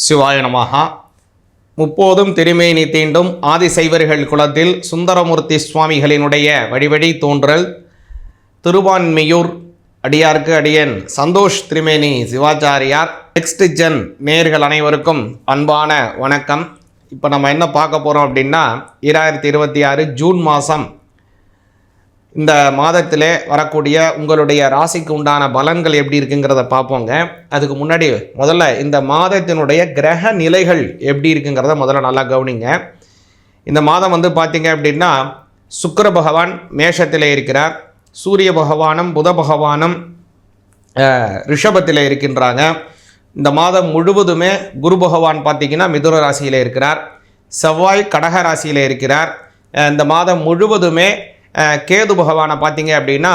சிவாய நமஹா. முப்போதும் திருமேனி தீண்டும் ஆதிசைவர்கள் குலத்தில் சுந்தரமூர்த்தி சுவாமிகளினுடைய வழிவழி தோன்றல் திருவான்மியூர் அடியார்க்கு அடியன் சந்தோஷ் திருமேனி சிவாச்சாரியார். நெக்ஸ்ட் ஜென் நேர்கள் அனைவருக்கும் அன்பான வணக்கம். இப்போ நம்ம என்ன பார்க்க போகிறோம் அப்படின்னா 2026 ஜூன் மாதம் இந்த மாதத்திலே வரக்கூடிய உங்களுடைய ராசிக்கு உண்டான பலன்கள் எப்படி இருக்குங்கிறத பார்ப்போங்க. அதுக்கு முன்னாடி முதல்ல இந்த மாதத்தினுடைய கிரக நிலைகள் எப்படி இருக்குங்கிறத முதல்ல நல்லா கவனிங்க. இந்த மாதம் பார்த்திங்க அப்படின்னா சுக்கிர பகவான் மேஷத்தில் இருக்கிறார், சூரிய பகவானும் புத பகவானும் ரிஷபத்தில் இருக்கின்றாங்க. இந்த மாதம் முழுவதுமே குரு பகவான் பார்த்திங்கன்னா மிதுன ராசியில் இருக்கிறார், செவ்வாய் கடக ராசியில் இருக்கிறார். இந்த மாதம் முழுவதுமே கேது பகவானை பார்த்தீங்க அப்படின்னா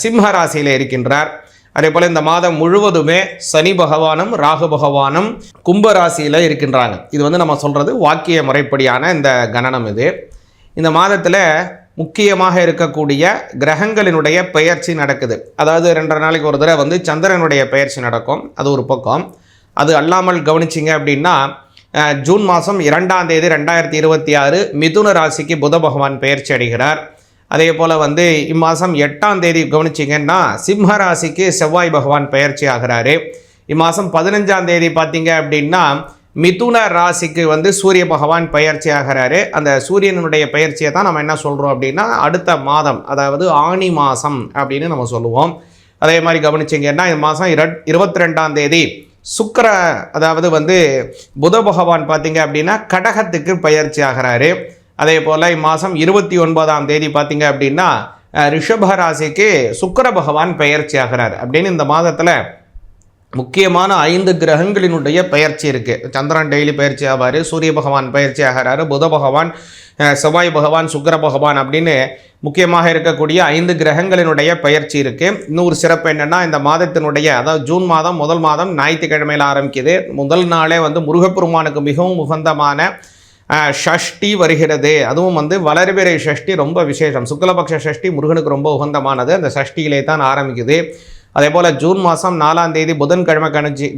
சிம்ம ராசியில் இருக்கின்றார். அதே போல் இந்த மாதம் முழுவதுமே சனி பகவானும் ராகு பகவானும் கும்ப ராசியில் இருக்கின்றாங்க. இது நம்ம சொல்கிறது வாக்கிய முறைப்படியான இந்த கணனம். இந்த மாதத்தில் முக்கியமாக இருக்கக்கூடிய கிரகங்களினுடைய பெயர்ச்சி நடக்குது. அதாவது 2 நாளைக்கு ஒரு தடவை சந்திரனுடைய பெயர்ச்சி நடக்கும். அது ஒரு பக்கம். அது அல்லாமல் கவனிச்சிங்க அப்படின்னா ஜூன் மாதம் 2ஆம் தேதி 2026 மிதுன ராசிக்கு புத பகவான் பெயர்ச்சி அடைகிறார். அதே போல் இம்மாதம் 8ஆம் தேதி கவனிச்சிங்கன்னா சிம்ம ராசிக்கு செவ்வாய் பகவான் பெயர்ச்சி ஆகிறாரு. இம்மாதம் 15ஆம் தேதி பார்த்தீங்க அப்படின்னா மிதுன ராசிக்கு சூரிய பகவான் பயிற்சி ஆகிறாரு. அந்த சூரியனுடைய பயிற்சியை தான் நம்ம என்ன சொல்கிறோம் அப்படின்னா அடுத்த மாதம், அதாவது ஆனி மாதம் அப்படின்னு நம்ம சொல்லுவோம். அதே மாதிரி கவனிச்சிங்கன்னா இந்த மாதம் 22ஆம் தேதி சுக்கிர, அதாவது புத பகவான் பார்த்தீங்க அப்படின்னா கடகத்துக்கு பயிற்சி ஆகிறாரு. அதே போல் இம்மாதம் 29ஆம் தேதி பார்த்தீங்க அப்படின்னா ரிஷப ராசிக்கு சுக்கிர பகவான் பயிற்சி ஆகிறார். அப்படின்னு இந்த மாதத்தில் முக்கியமான 5 கிரகங்களினுடைய பயிற்சி இருக்குது. சந்திரன் டெய்லி பயிற்சி ஆவார், சூரிய பகவான் பயிற்சி ஆகிறாரு, புத பகவான், செவ்வாய் பகவான், சுக்கிர பகவான் அப்படின்னு முக்கியமாக இருக்கக்கூடிய 5 கிரகங்களினுடைய பயிற்சி இருக்குது. இன்னொரு சிறப்பு என்னென்னா இந்த மாதத்தினுடைய, அதாவது ஜூன் மாதம் முதல் மாதம் ஞாயிற்றுக்கிழமையில் ஆரம்பிக்குது. முதல் நாளே முருகப்பெருமானுக்கு மிகவும் உகந்தமான ஷஷ்டி வருகிறது. அதுவும் வளர்பிறை ஷஷ்டி ரொம்ப விசேஷம். சுக்லபக்ஷ ஷஷ்டி முருகனுக்கு ரொம்ப உகந்தமானது. அந்த ஷஷ்டியிலே தான் ஆரம்பிக்குது. அதே போல் ஜூன் மாதம் 4ஆம் தேதி புதன்கிழமை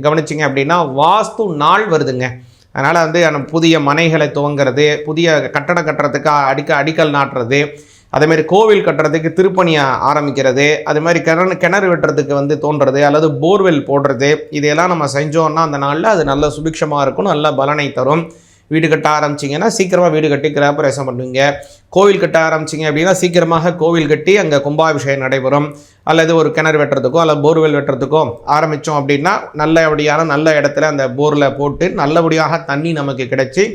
கவனிச்சிங்க அப்படின்னா வாஸ்து நாள் வருதுங்க. அதனால் புதிய மனைகளை துவங்கிறது, புதிய கட்டடம் கட்டுறதுக்கு அடிக்கல் நாட்டுறது, அதேமாதிரி கோவில் கட்டுறதுக்கு திருப்பணியை ஆரம்பிக்கிறது, அதுமாதிரி கிணறு வெட்டுறதுக்கு தோன்றது அல்லது போர்வெல் போடுறது, இதையெல்லாம் நம்ம செஞ்சோன்னா அந்த நாளில் அது நல்ல சுபிக்ஷமாக இருக்கும், நல்ல பலனை தரும். வீடு கட்ட ஆரம்பிச்சிங்கன்னா சீக்கிரமாக வீடு கட்டி கிரகப்பிரவேசம் பண்ணுவீங்க. கோவில் கட்ட ஆரம்பிச்சிங்க அப்படின்னா சீக்கிரமாக கோவில் கட்டி அங்கே கும்பாபிஷேகம் நடைபெறும். அல்லது ஒரு கிணறு வெட்டுறதுக்கோ அல்லது போர்வெல் வெட்டுறதுக்கோ ஆரம்பித்தோம் அப்படின்னா நல்லபடியான நல்ல இடத்துல அந்த போரில் போட்டு நல்லபடியாக தண்ணி நமக்கு கிடைச்சி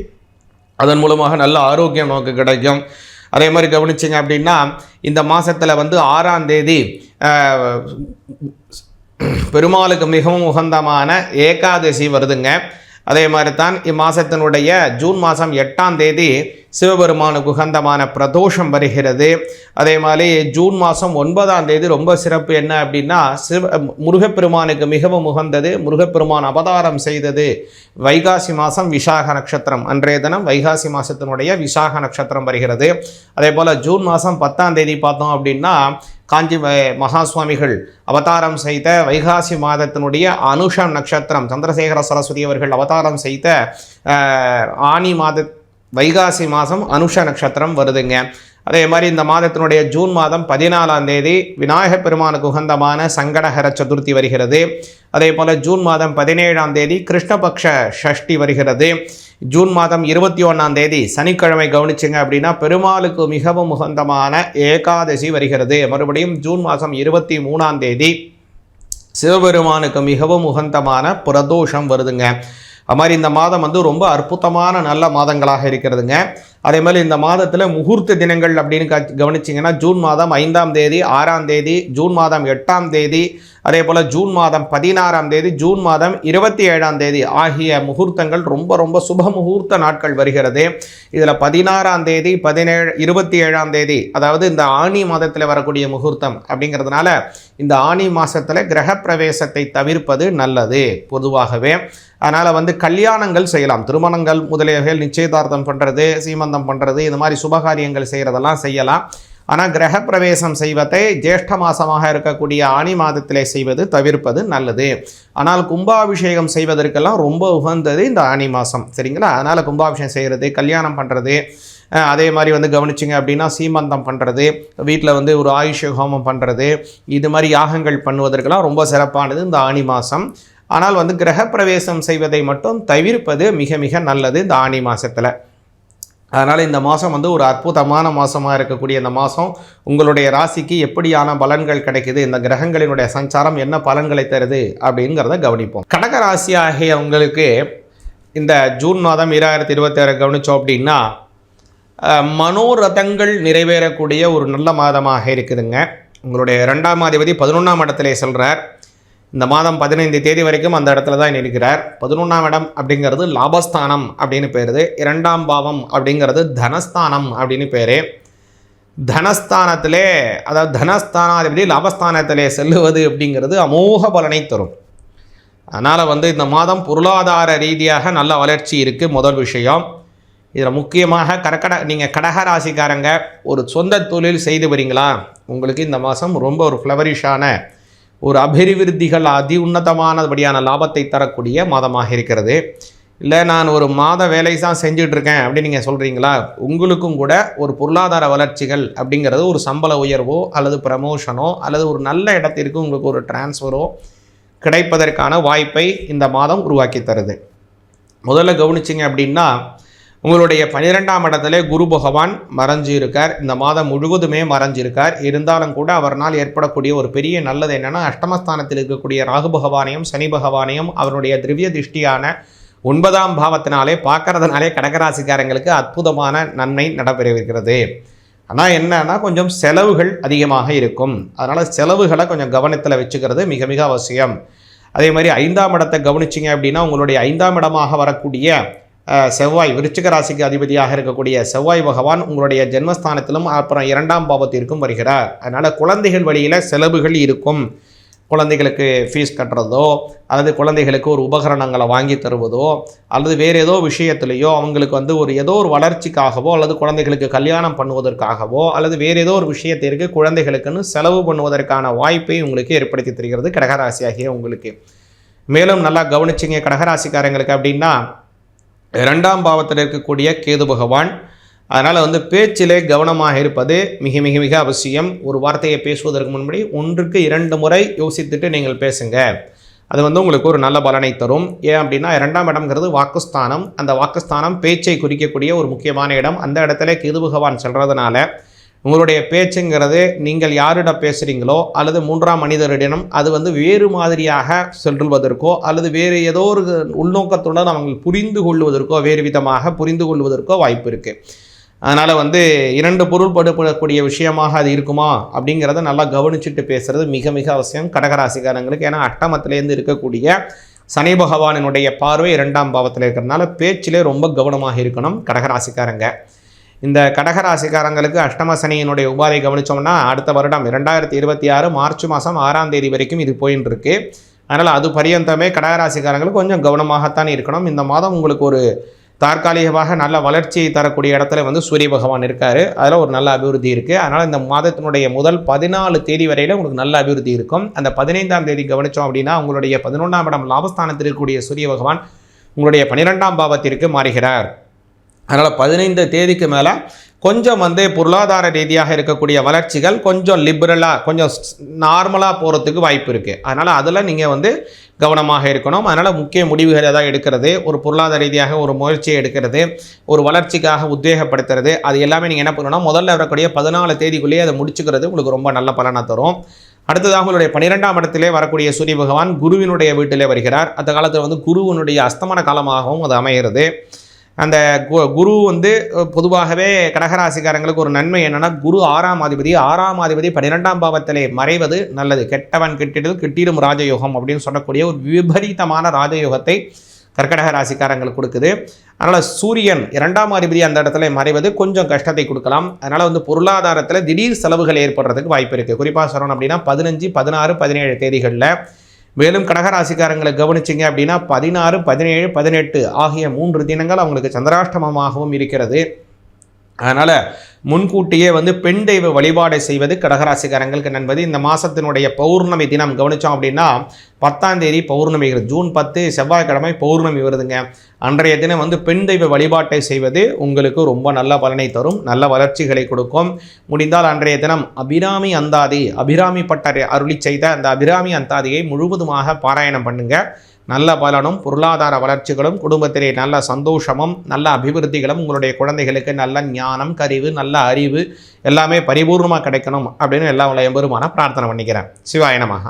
அதன் மூலமாக நல்ல ஆரோக்கியம் நமக்கு கிடைக்கும். அதே மாதிரி கவனிச்சிங்க அப்படின்னா இந்த மாதத்தில் 6ஆம் தேதி பெருமாளுக்கு மிகவும் உகந்தமான ஏகாதசி வருதுங்க. அதே மாதிரி தான் இம்மாதத்தினுடைய ஜூன் மாதம் 8ஆம் தேதி சிவபெருமானுக்கு உகந்தமான பிரதோஷம் வருகிறது. அதே மாதிரி ஜூன் மாதம் 9ஆம் தேதி ரொம்ப சிறப்பு என்ன அப்படின்னா முருகப்பெருமானுக்கு மிகவும் உகந்தது. முருகப்பெருமான் அவதாரம் செய்தது வைகாசி மாதம் விசாக நட்சத்திரம். அன்றைய தினம் வைகாசி மாதத்தினுடைய விசாக நட்சத்திரம் வருகிறது. அதே போல் ஜூன் மாதம் 10ஆம் தேதி பார்த்தோம் அப்படின்னா காஞ்சி மகா சுவாமிகள் அவதாரம் செய்த வைகாசி மாதத்தினுடைய அனுஷம் நட்சத்திரம், சந்திரசேகர சரஸ்வதி அவர்கள் அவதாரம் செய்த ஆனி மாத வைகாசி மாதம் அனுஷ நட்சத்திரம் வருதுங்க. அதே மாதிரி இந்த மாதத்தினுடைய ஜூன் மாதம் 14ஆம் தேதி விநாயகப் பெருமானுக்கு உகந்தமான சங்கடஹர சதுர்த்தி வருகிறது. அதே போல் ஜூன் மாதம் 17ஆம் தேதி கிருஷ்ணபக்ஷ ஷஷ்டி வருகிறது. ஜூன் மாதம் 21ஆம் தேதி சனிக்கிழமை கவனிச்சிங்க அப்படின்னா பெருமாளுக்கு மிகவும் உகந்தமான ஏகாதசி வருகிறது. மறுபடியும் ஜூன் மாதம் 23ஆம் தேதி சிவபெருமானுக்கு மிகவும் உகந்தமான பிரதோஷம் வருதுங்க. அது மாதிரி இந்த மாதம் ரொம்ப அற்புதமான நல்ல மாதங்களாக இருக்கிறதுங்க. அதே மாதிரி இந்த மாதத்தில் முகூர்த்த தினங்கள் அப்படின்னு கவனிச்சிங்கன்னா ஜூன் மாதம் 5ஆம் தேதி, 6ஆம் தேதி, ஜூன் மாதம் 8ஆம் தேதி, அதே போல் ஜூன் மாதம் 16ஆம் தேதி, ஜூன் மாதம் 27ஆம் தேதி ஆகிய முகூர்த்தங்கள் ரொம்ப ரொம்ப சுப முகூர்த்த நாட்கள் வருகிறது. இதில் 16ஆம் தேதி, 17, 27ஆம் தேதி, அதாவது இந்த ஆனி மாதத்தில் வரக்கூடிய முகூர்த்தம் அப்படிங்கிறதுனால இந்த ஆனி மாதத்தில் கிரகப்பிரவேசத்தை தவிர்ப்பது நல்லது பொதுவாகவே. அதனால் கல்யாணங்கள் செய்யலாம், திருமணங்கள் முதலியவைகள், நிச்சயதார்த்தம் பண்ணுறது, சீமந்தம் பண்ணுறது, இந்த மாதிரி சுபகாரியங்கள் செய்கிறதெல்லாம் செய்யலாம். ஆனால் கிரக பிரவேசம் செய்வதை ஜேஷ்ட மாதமாக இருக்கக்கூடிய ஆனி மாதத்திலே செய்வது தவிர்ப்பது நல்லது. ஆனால் கும்பாபிஷேகம் செய்வதற்கெல்லாம் ரொம்ப உகந்தது இந்த ஆனி மாதம், சரிங்களா? அதனால் கும்பாபிஷேகம் செய்கிறது, கல்யாணம் பண்ணுறது, அதே மாதிரி வந்து கவனிச்சிங்க அப்படின்னா சீமந்தம் பண்ணுறது, வீட்டில் வந்து ஒரு ஆயுஷ ஹோமம் பண்ணுறது, இது மாதிரி யாகங்கள் பண்ணுவதற்கெல்லாம் ரொம்ப சிறப்பானது இந்த ஆனி மாதம். ஆனால் வந்து கிரகப்பிரவேசம் செய்வதை மட்டும் தவிர்ப்பது மிக மிக நல்லது இந்த ஆனி மாதத்தில். அதனால் இந்த மாதம் வந்து ஒரு அற்புதமான மாதமாக இருக்கக்கூடிய இந்த மாதம் உங்களுடைய ராசிக்கு எப்படியான பலன்கள் கிடைக்குது, இந்த கிரகங்களினுடைய சஞ்சாரம் என்ன பலன்களை தருது அப்படிங்கிறத கவனிப்போம். கடக ராசி ஆகிய உங்களுக்கு இந்த ஜூன் மாதம் 2026 கவனித்தோம் அப்படின்னா மனோரதங்கள் நிறைவேறக்கூடிய ஒரு நல்ல மாதமாக இருக்குதுங்க. உங்களுடைய 2ஆம் அதிபதி 11ஆம் இடத்திலே செல்கிறார். இந்த மாதம் 15 தேதி வரைக்கும் அந்த இடத்துல தான் இருக்கிறார். 11ஆம் இடம் அப்படிங்கிறது லாபஸ்தானம் அப்படின்னு பேர். 2ஆம் பாவம் அப்படிங்கிறது தனஸ்தானம் அப்படின்னு பேர். தனஸ்தானத்திலே, அதாவது தனஸ்தானாதிபதி லாபஸ்தானத்திலே செல்லுவது அப்படிங்கிறது அமோக பலனை தரும். அதனால் வந்து இந்த மாதம் பொருளாதார ரீதியாக நல்ல வளர்ச்சி இருக்குது. முதல் விஷயம். இதில் முக்கியமாக நீங்கள் கடக ராசிக்காரங்க ஒரு சொந்த தொழில் செய்து வரீங்களா, உங்களுக்கு இந்த மாதம் ரொம்ப ஒரு ஃப்ளவரிஷான ஒரு அபிவிருத்திகள் அதி உன்னதமானபடியான லாபத்தை தரக்கூடிய மாதமாக இருக்கிறது. இல்லை நான் ஒரு மாத வேலை தான் செஞ்சிட்ருக்கேன் அப்படின்னு நீங்கள் சொல்கிறீங்களா, உங்களுக்கும் கூட ஒரு பொருளாதார வளர்ச்சிகள் அப்படிங்கிறது ஒரு சம்பள உயர்வோ அல்லது ப்ரமோஷனோ அல்லது ஒரு நல்ல இடத்திற்கு உங்களுக்கு ஒரு டிரான்ஸ்ஃபரோ கிடைப்பதற்கான வாய்ப்பை இந்த மாதம் உருவாக்கி தருது. முதல்ல கவனிச்சிங்க அப்படின்னா உங்களுடைய 12ஆம் இடத்துல குரு பகவான் மறைஞ்சு இருக்கார். இந்த மாதம் முழுவதுமே மறைஞ்சிருக்கார். இருந்தாலும் கூட அவரால் ஏற்படக்கூடிய ஒரு பெரிய நல்லது என்னென்னா, அஷ்டமஸ்தானத்தில் இருக்கக்கூடிய ராகு பகவானையும் சனி பகவானையும் அவருடைய திவ்ய திருஷ்டியான 9ஆம் பாவத்தினாலே பார்க்கறதுனாலே கடகராசிக்காரங்களுக்கு அற்புதமான நன்மை நடைபெறவிருக்கிறது. ஆனால் என்னன்னா கொஞ்சம் செலவுகள் அதிகமாக இருக்கும். அதனால் செலவுகளை கொஞ்சம் கவனத்தில் வச்சுக்கிறது மிக மிக அவசியம். அதே மாதிரி 5ஆம் இடத்தை கவனிச்சிங்க அப்படின்னா உங்களுடைய 5ஆம் இடமாக வரக்கூடிய செவ்வாய், விருச்சிக ராசிக்கு அதிபதியாக இருக்கக்கூடிய செவ்வாய் பகவான் உங்களுடைய ஜென்மஸ்தானத்திலும் அப்புறம் 2ஆம் பாவத்திற்கும் வருகிறார். அதனால் குழந்தைகள் வழியில் செலவுகள் இருக்கும். குழந்தைகளுக்கு ஃபீஸ் கட்டுறதோ அல்லது குழந்தைகளுக்கு ஒரு உபகரணங்களை வாங்கி தருவதோ அல்லது வேறு ஏதோ விஷயத்துலையோ அவங்களுக்கு வந்து ஏதோ ஒரு வளர்ச்சிக்காகவோ அல்லது குழந்தைகளுக்கு கல்யாணம் பண்ணுவதற்காகவோ அல்லது வேறு ஏதோ ஒரு விஷயத்திற்கு குழந்தைகளுக்குன்னு செலவு பண்ணுவதற்கான வாய்ப்பை உங்களுக்கு ஏற்படுத்தி தருகிறது கடகராசியாகிய உங்களுக்கு. மேலும் நல்லா கவனிச்சிங்க கடகராசிக்காரங்களுக்கு அப்படின்னா 2ஆம் பாவத்தில் இருக்கக்கூடிய கேது பகவான். அதனால் வந்து பேச்சிலே கவனமாக இருப்பது மிக மிக மிக அவசியம். ஒரு வார்த்தையை பேசுவதற்கு முன்னாடி 1க்கு 2 முறை யோசித்துட்டு நீங்கள் பேசுங்க. அது வந்து உங்களுக்கு ஒரு நல்ல பலனை தரும். ஏன் அப்படின்னா 2ஆம் இடம்ங்கிறது வாக்குஸ்தானம். அந்த வாக்குஸ்தானம் பேச்சை குறிக்கக்கூடிய ஒரு முக்கியமான இடம். அந்த இடத்துல கேது பகவான் செல்றதுனால உங்களுடைய பேச்சுங்கிறது நீங்கள் யாரிடம் பேசுகிறீங்களோ அல்லது 3ஆம் மனிதரிடம் அது வந்து வேறு மாதிரியாக செல்வதற்கோ அல்லது வேறு ஏதோ ஒரு உள்நோக்கத்துடன் அவங்க புரிந்து கொள்வதற்கோ வேறு விதமாக புரிந்து கொள்வதற்கோ வாய்ப்பு இருக்குது. அதனால் வந்து 2 பொருள்படக்கூடிய விஷயமாக அது இருக்குமா அப்படிங்கிறத நல்லா கவனிச்சுட்டு பேசுகிறது மிக மிக அவசியம் கடகராசிக்காரங்களுக்கு. ஏன்னா அஷ்டமத்திலேருந்து இருக்கக்கூடிய சனி பகவானினுடைய பார்வை 2ஆம் பாவத்தில் இருக்கிறதுனால பேச்சிலே ரொம்ப கவனமாக இருக்கணும் கடகராசிக்காரங்க. இந்த கடகராசிக்காரங்களுக்கு அஷ்டம சனியினுடைய உபாதை கவனித்தோம்னா அடுத்த வருடம் 2026 மார்ச் மாதம் 6ஆம் தேதி வரைக்கும் இது போயின்னு இருக்கு. அதனால் அது பரியந்தமே கடகராசிக்காரங்களுக்கு கொஞ்சம் கவனமாகத்தான் இருக்கணும். இந்த மாதம் உங்களுக்கு ஒரு தற்காலிகமாக நல்ல வளர்ச்சியை தரக்கூடிய இடத்துல வந்து சூரிய பகவான் இருக்கார். அதில் ஒரு நல்ல அபிவிருத்தி இருக்குது. அதனால் இந்த மாதத்தினுடைய முதல் 14 தேதி வரையில் உங்களுக்கு நல்ல அபிவிருத்தி இருக்கும். அந்த 15ஆம் தேதி கவனித்தோம் அப்படின்னா உங்களுடைய 11ஆம் இடம் லாபஸ்தானத்தில் இருக்கக்கூடிய சூரிய பகவான் உங்களுடைய 12ஆம் பாவத்திற்கு மாறுகிறார். அதனால் 15 தேதிக்கு மேலே கொஞ்சம் வந்து பொருளாதார ரீதியாக இருக்கக்கூடிய வளர்ச்சிகள் கொஞ்சம் லிபரலாக கொஞ்சம் நார்மலாக போகிறதுக்கு வாய்ப்பு இருக்குது. அதனால் அதில் நீங்கள் வந்து கவனமாக இருக்கணும். அதனால் முக்கிய முடிவுகளை தான் எடுக்கிறது, ஒரு பொருளாதார ரீதியாக ஒரு முயற்சியை எடுக்கிறது, ஒரு வளர்ச்சிக்காக உத்வேகப்படுத்துறது, அது எல்லாமே நீங்கள் என்ன பண்ணணும்னா முதல்ல வரக்கூடிய 14 தேதிக்குள்ளேயே அதை முடிச்சுக்கிறது உங்களுக்கு ரொம்ப நல்ல பலனை தரும். அடுத்ததாக உங்களுடைய 12ஆம் இடத்திலே வரக்கூடிய சூரிய பகவான் குருவினுடைய வீட்டிலே வருகிறார். அந்த காலத்தில் வந்து குருவினுடைய அஸ்தமன காலமாகவும் அது அமைகிறது. அந்த குரு வந்து பொதுவாகவே கடகராசிக்காரங்களுக்கு ஒரு நன்மை என்னென்னா குரு 6ஆம் அதிபதி 12ஆம் பாவத்திலே மறைவது நல்லது. கெட்டவன் கெட்டிடுது கிட்டிடும் ராஜயோகம் அப்படின்னு சொல்லக்கூடிய ஒரு விபரீதமான ராஜயோகத்தை கர்க்கடக ராசிக்காரங்களுக்கு கொடுக்குது. அதனால் சூரியன் 2ஆம் அதிபதி அந்த இடத்துல மறைவது கொஞ்சம் கஷ்டத்தை கொடுக்கலாம். அதனால் வந்து பொருளாதாரத்தில் திடீர் செலவுகள் ஏற்படுறதுக்கு வாய்ப்பு இருக்குது. குறிப்பாக சொல்லணும் அப்படின்னா 15, 16, 17 தேதிகளில். மேலும் கடகராசிக்காரங்களை கவனிச்சிங்க அப்படின்னா 16, 17, 18 ஆகிய 3 தினங்கள் அவங்களுக்கு சந்திராஷ்டமமாகவும் இருக்கிறது. அதனால் முன்கூட்டியே பெண் தெய்வ வழிபாடை செய்வது கடகராசிக்காரங்களுக்கு நண்பது. இந்த மாதத்தினுடைய பௌர்ணமி தினம் கவனித்தோம் அப்படின்னா 10ஆம் தேதி பௌர்ணமி, ஜூன் 10 செவ்வாய்க்கிழமை பௌர்ணமி வருதுங்க. அன்றைய தினம் பெண் தெய்வ வழிபாட்டை செய்வது உங்களுக்கு ரொம்ப நல்ல பலனை தரும், நல்ல வளர்ச்சிகளை கொடுக்கும். முடிந்தால் அன்றைய தினம் அபிராமி அந்தாதி, அபிராமி பட்டர் அருளி செய்த அந்த அபிராமி அந்தாதியை முழுவதுமாக பாராயணம் பண்ணுங்க. நல்ல பலனும் பொருளாதார வளர்ச்சிகளும் குடும்பத்திலே நல்ல சந்தோஷமும் நல்ல அபிவிருத்திகளும் உங்களுடைய குழந்தைகளுக்கு நல்ல ஞானம், கறிவு, நல்ல அறிவு எல்லாமே பரிபூர்ணமாக கிடைக்கணும் அப்படின்னு எல்லா எம்பெருமான பிரார்த்தனை பண்ணிக்கிறேன். சிவாய நமஹ.